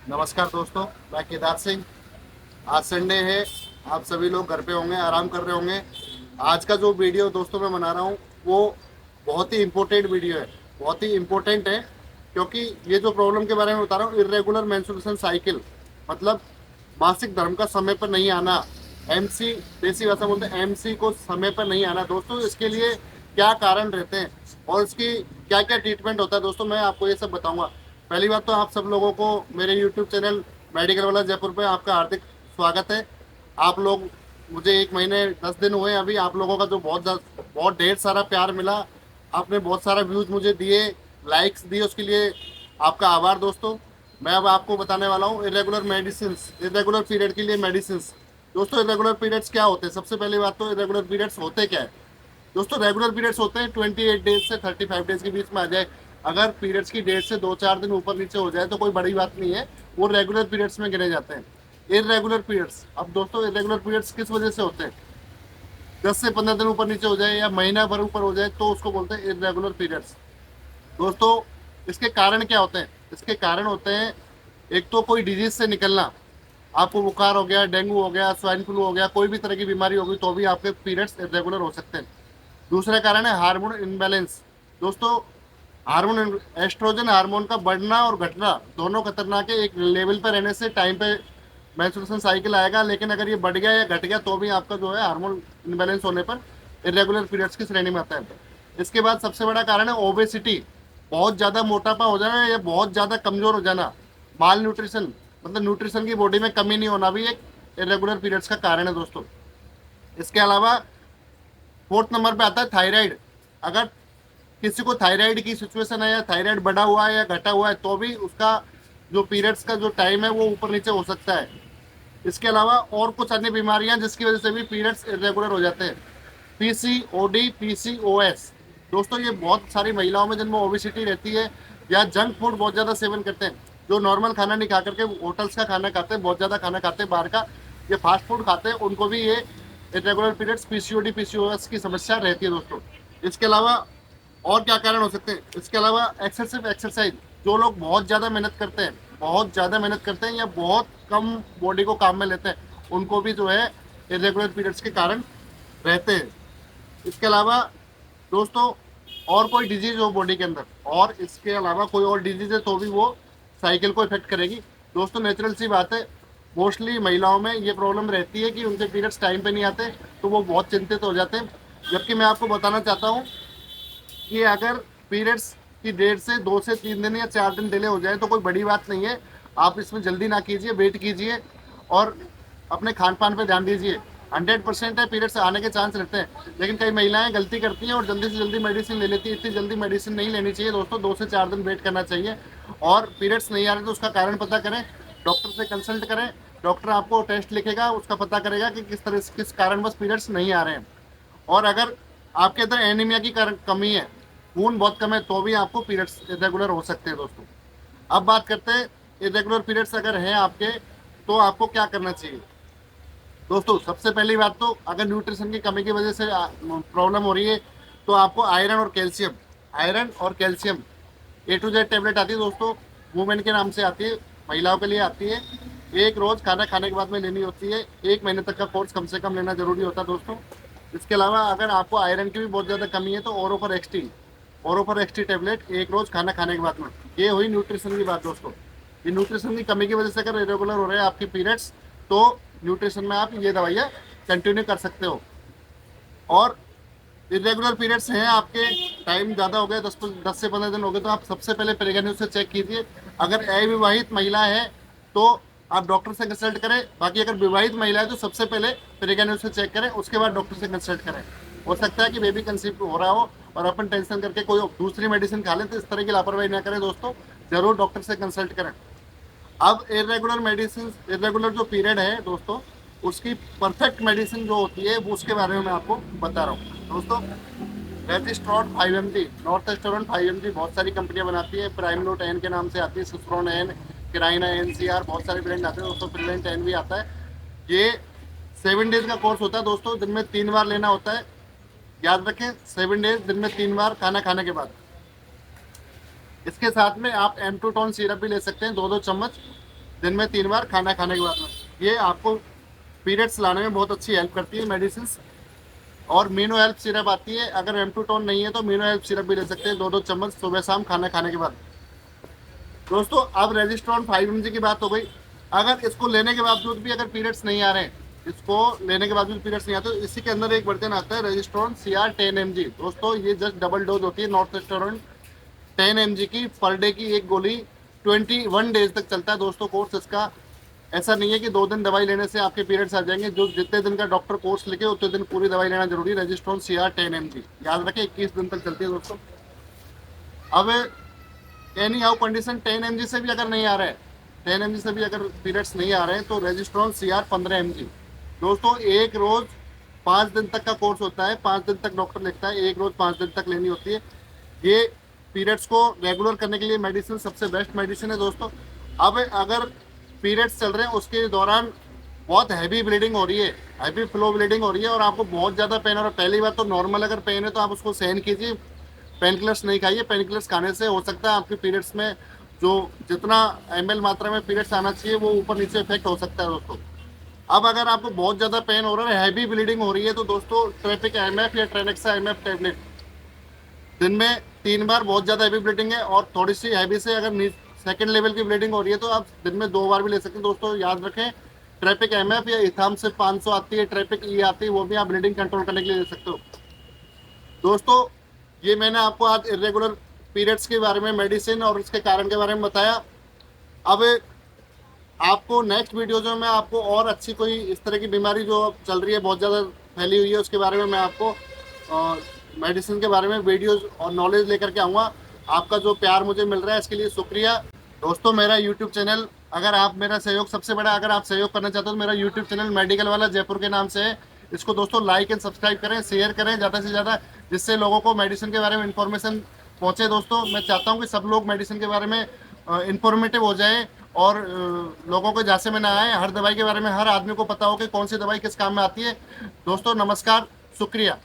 नमस्कार दोस्तों, मैं केदार सिंह। आज संडे है। आप सभी लोग घर पे होंगे, आराम कर रहे होंगे। आज का जो वीडियो दोस्तों मैं बना रहा हूँ वो बहुत ही इम्पोर्टेंट वीडियो है। बहुत ही इम्पोर्टेंट है क्योंकि ये जो प्रॉब्लम के बारे में बता रहा हूँ, इरेगुलर मेंस्ट्रुएशन साइकिल, मतलब मासिक धर्म का समय पर नहीं आना। एमसी, देसी भाषा बोलते हैं एमसी को समय पर नहीं आना। दोस्तों इसके लिए क्या कारण रहते हैं और इसकी क्या क्या ट्रीटमेंट होता है, दोस्तों मैं आपको ये सब बताऊंगा। पहली बात तो आप सब लोगों को मेरे यूट्यूब चैनल मेडिकल वाला जयपुर पे आपका हार्दिक स्वागत है। आप लोग, मुझे 1 महीने 10 दिन हुए अभी, आप लोगों का जो बहुत ढेर सारा प्यार मिला, आपने बहुत सारा व्यूज मुझे दिए, लाइक्स दिए, उसके लिए आपका आभार दोस्तों। मैं अब आपको बताने वाला हूँ इरेगुलर मेडिसिन, इरेगुलर पीरियड के लिए मेडिसिन। दोस्तों इरेगुलर पीरियड्स क्या होते हैं? सबसे पहली बात तो इरेगुलर पीरियड्स होते क्या है? दोस्तों रेगुलर पीरियड्स होते हैं 28 डेज से 35 डेज के बीच में आ जाए। अगर पीरियड्स की डेट से 2-4 दिन ऊपर नीचे हो जाए तो कोई बड़ी बात नहीं है, वो रेगुलर पीरियड्स में गिने जाते हैं। इरेगुलर पीरियड्स, अब दोस्तों इरेगुलर पीरियड्स किस वजह से होते हैं? 10 से 15 दिन ऊपर नीचे हो जाए या महीना भर ऊपर हो जाए तो उसको बोलते हैं इरेगुलर पीरियड्स। दोस्तों इसके कारण क्या होते हैं? इसके कारण होते हैं, एक तो कोई डिजीज से निकलना। आपको बुखार हो गया, डेंगू हो गया, स्वाइन फ्लू हो गया, कोई भी तरह की बीमारी होगी तो भी आपके पीरियड्स इरेगुलर हो सकते हैं। दूसरा कारण है हार्मोन इनबैलेंस। दोस्तों हार्मोन, एस्ट्रोजन हार्मोन का बढ़ना और घटना दोनों खतरनाक है। एक लेवल पर रहने से टाइम पे मेंस्ट्रुएशन साइकिल आएगा, लेकिन अगर ये बढ़ गया या घट गया तो भी आपका जो है हार्मोन इनबैलेंस होने पर इरेगुलर पीरियड्स की श्रेणी में आता है। इसके बाद सबसे बड़ा कारण है ओबेसिटी, बहुत ज़्यादा मोटापा हो जाना या बहुत ज़्यादा कमज़ोर हो जाना। माल न्यूट्रिशन, मतलब न्यूट्रिशन की बॉडी में कमी नहीं होना भी एक इरेगुलर पीरियड्स का कारण है दोस्तों। इसके अलावा फोर्थ नंबर पे आता है थायराइड। अगर किसी को थायराइड की सिचुएशन है या थायराइड बढ़ा हुआ है या घटा हुआ है तो भी उसका जो पीरियड्स का जो टाइम है वो ऊपर नीचे हो सकता है। इसके अलावा और कुछ अन्य बीमारियां जिसकी वजह से भी पीरियड्स इरेगुलर हो जाते हैं। PCOD, PCOS. दोस्तों ये बहुत सारी महिलाओं में जिनमें ओबेसिटी रहती है या जंक फूड बहुत ज़्यादा सेवन करते हैं, जो नॉर्मल खाना नहीं खा करके होटल्स का खाना खाते हैं, बहुत ज़्यादा खाना खाते हैं बाहर का, ये फास्ट फूड खाते हैं, उनको भी ये इरेगुलर पीरियड्स पीसीओडी पीसीओएस की समस्या रहती है दोस्तों। इसके अलावा और क्या कारण हो सकते हैं? इसके अलावा एक्सेसिव एक्सरसाइज, जो लोग बहुत ज़्यादा मेहनत करते हैं, बहुत ज़्यादा मेहनत करते हैं या बहुत कम बॉडी को काम में लेते हैं, उनको भी जो है इरेगुलर पीरियड्स के कारण रहते हैं। इसके अलावा दोस्तों और कोई डिजीज हो बॉडी के अंदर, और इसके अलावा कोई और डिजीज है तो भी वो साइकिल को इफेक्ट करेगी। दोस्तों नेचुरल सी बात है, मोस्टली महिलाओं में ये प्रॉब्लम रहती है कि उनके पीरियड्स टाइम पे नहीं आते तो वो बहुत चिंतित हो जाते हैं। जबकि मैं आपको बताना चाहता हूँ कि अगर पीरियड्स की डेट से 2 से 3 दिन या 4 दिन डिले हो जाए तो कोई बड़ी बात नहीं है। आप इसमें जल्दी ना कीजिए, वेट कीजिए और अपने खान पान पर ध्यान दीजिए। 100% है पीरियड्स आने के चांस रहते हैं, लेकिन कई महिलाएं गलती करती हैं और जल्दी से जल्दी मेडिसिन ले लेती है। इतनी जल्दी मेडिसिन नहीं लेनी चाहिए दोस्तों, 2 से 4 दिन वेट करना चाहिए। और पीरियड्स नहीं आ रहे तो उसका कारण पता करें, डॉक्टर से कंसल्ट करें। डॉक्टर आपको टेस्ट लिखेगा, उसका पता करेगा कि किस तरह किस कारणवश पीरियड्स नहीं आ रहे हैं। और अगर आपके अंदर एनीमिया की कमी है, खून बहुत कम है, तो भी आपको पीरियड्स इरेगुलर हो सकते हैं दोस्तों। अब बात करते हैं इरेगुलर पीरियड्स अगर हैं आपके तो आपको क्या करना चाहिए। दोस्तों सबसे पहली बात तो अगर न्यूट्रिशन की कमी की वजह से प्रॉब्लम हो रही है तो आपको आयरन और कैल्शियम, आयरन और calcium A to Z tablet आती है दोस्तों, वुमेन के नाम से आती है, महिलाओं के लिए आती है। एक रोज़ खाना खाने के बाद में लेनी होती है। 1 महीने तक का कोर्स कम से कम लेना जरूरी होता है दोस्तों। इसके अलावा अगर आपको आयरन की भी बहुत ज़्यादा कमी है तो ओरोफर एक्सटी, ओरोफर एक्सटी टेबलेट एक रोज़ खाना खाने के बाद में। ये हुई न्यूट्रिशन की बात दोस्तों। ये न्यूट्रिशन की कमी की वजह से अगर इरेगुलर हो रहे हैं आपके पीरियड्स तो न्यूट्रिशन में आप ये दवाइयाँ कंटिन्यू कर सकते हो। और इरेगुलर पीरियड्स हैं आपके, टाइम ज़्यादा हो गया, 10 से 15 दिन हो गए, तो आप सबसे पहले प्रेगनेंसी से चेक कीजिए। अगर अविवाहित महिला है तो आप डॉक्टर से कंसल्ट करें। बाकी अगर विवाहित महिला है तो सबसे पहले प्रेगनेंसी से चेक करें, उसके बाद डॉक्टर से कंसल्ट करें। हो सकता है कि बेबी कंसीव हो रहा हो और अपन टेंशन करके कोई दूसरी मेडिसिन खा लें, तो इस तरह की लापरवाही ना करें दोस्तों, ज़रूर डॉक्टर से कंसल्ट करें। अब इरेगुलर मेडिसिन, इरेगुलर जो पीरियड है दोस्तों, उसकी परफेक्ट मेडिसिन जो होती है वो उसके बारे में मैं आपको बता रहा हूँ दोस्तों। रेजिस्ट्रॉन 5 mg, नॉर्थेस्टेरोन 5 mg, बहुत सारी कंपनियां बनाती है। प्राइमलोट एन के नाम से आती है, सिस्ट्रोन एन, किराइना NCR, बहुत सारे ब्रांड आते हैं दोस्तों, प्रिवेंट एन भी आता है। ये 7 डेज का कोर्स होता है दोस्तों, दिन में 3 बार लेना होता है। याद रखें 7 डेज, दिन में 3 बार खाना खाने के बाद। इसके साथ में आप M2 टोन सिरप भी ले सकते हैं, 2-2 चम्मच। दिन में 3 बार खाना खाने के बाद में। ये आपको पीरियड्स लाने में बहुत अच्छी हेल्प करती है मेडिसिन। और मीनो हेल्प सिरप आती है, अगर एम2 टोन नहीं है तो मीनो हेल्प सिरप भी ले सकते हैं, 2-2 चम्मच सुबह शाम खाना खाने के बाद। दोस्तों अब रेजिस्ट्रॉन 5 mg की बात हो गई। अगर इसको लेने के बावजूद भी अगर पीरियड्स नहीं आ रहे हैं, इसको लेने के बावजूद पीरियड्स नहीं आते, तो इसी के अंदर एक वर्जन आता है रेजिस्ट्रॉन CR10 mg। दोस्तों ये जस्ट डबल डोज होती है नॉर्थवेस्टर्न 10 mg की, पर डे की एक गोली 21 डेज तक चलता है दोस्तों कोर्स इसका। ऐसा नहीं है कि 2 दिन दवाई लेने से आपके पीरियड्स आ जाएंगे, जो जितने दिन का डॉक्टर कोर्स लिखे उतने दिन पूरी दवाई लेना जरूरी है। रेजिस्ट्रॉन CR10 mg याद रखें 21 दिन तक चलती है दोस्तों। अब एनी हाउ कंडीशन 10 mg से भी अगर नहीं आ रहा है, 10 mg से भी अगर पीरियड्स नहीं आ रहे हैं, तो रेजिस्ट्रॉन CR15 mg। दोस्तों एक रोज 5 दिन तक का कोर्स होता है, 5 दिन तक डॉक्टर लिखता है, एक रोज 5 दिन तक लेनी होती है। ये पीरियड्स को रेगुलर करने के लिए मेडिसिन सबसे बेस्ट मेडिसिन है दोस्तों। अब अगर पीरियड्स चल रहे हैं उसके दौरान बहुत हैवी ब्लीडिंग हो रही है, हैवी फ्लो ब्लीडिंग हो रही है और आपको बहुत ज़्यादा पेन हो रहा है, पहली बात तो नॉर्मल अगर पेन है तो आप उसको सहन कीजिए, पेन किलर्स नहीं खाइए। पेन किलर्स खाने से हो सकता है आपके पीरियड्स में जो जितना ml मात्रा में पीरियड्स आना चाहिए वो ऊपर नीचे इफेक्ट हो सकता है दोस्तों। अब अगर आपको बहुत ज़्यादा पेन हो रहा है, हैवी ब्लीडिंग हो रही है, तो दोस्तों ट्रेपिक MF या ट्रेनेक्सा MF टैबलेट दिन में 3 बार, बहुत ज़्यादा हैवी ब्लीडिंग है और थोड़ी सी हैवी से अगर सेकेंड लेवल की ब्लीडिंग हो रही है तो आप दिन में 2 बार भी ले सकते हैं दोस्तों। याद रखें ट्रेपिक MF या इथाम से 500 आती है, ट्रेपिक E आती है, वो भी आप ब्लीडिंग कंट्रोल करने के लिए ले सकते हो दोस्तों। ये मैंने आपको आज इरेगुलर पीरियड्स के बारे में, मेडिसिन और इसके कारण के बारे में बताया। अब आपको नेक्स्ट वीडियो जो मैं आपको और अच्छी कोई इस तरह की बीमारी जो चल रही है बहुत ज़्यादा फैली हुई है उसके बारे में मैं आपको मेडिसिन के बारे में वीडियोस और नॉलेज लेकर के आऊँगा। आपका जो प्यार मुझे मिल रहा है इसके लिए शुक्रिया दोस्तों। मेरा यूट्यूब चैनल, अगर आप मेरा सहयोग, सबसे बड़ा अगर आप सहयोग करना चाहते हो तो मेरा यूट्यूब चैनल मेडिकल वाला जयपुर के नाम से है। इसको दोस्तों लाइक एंड सब्सक्राइब करें, शेयर करें ज़्यादा से ज़्यादा, जिससे लोगों को मेडिसिन के बारे में इन्फॉर्मेशन पहुँचे दोस्तों। मैं चाहता हूँ कि सब लोग मेडिसिन के बारे में इंफॉर्मेटिव हो जाए और लोगों को जैसे में ना आए, हर दवाई के बारे में हर आदमी को पता हो कि कौन सी दवाई किस काम में आती है। दोस्तों नमस्कार, शुक्रिया।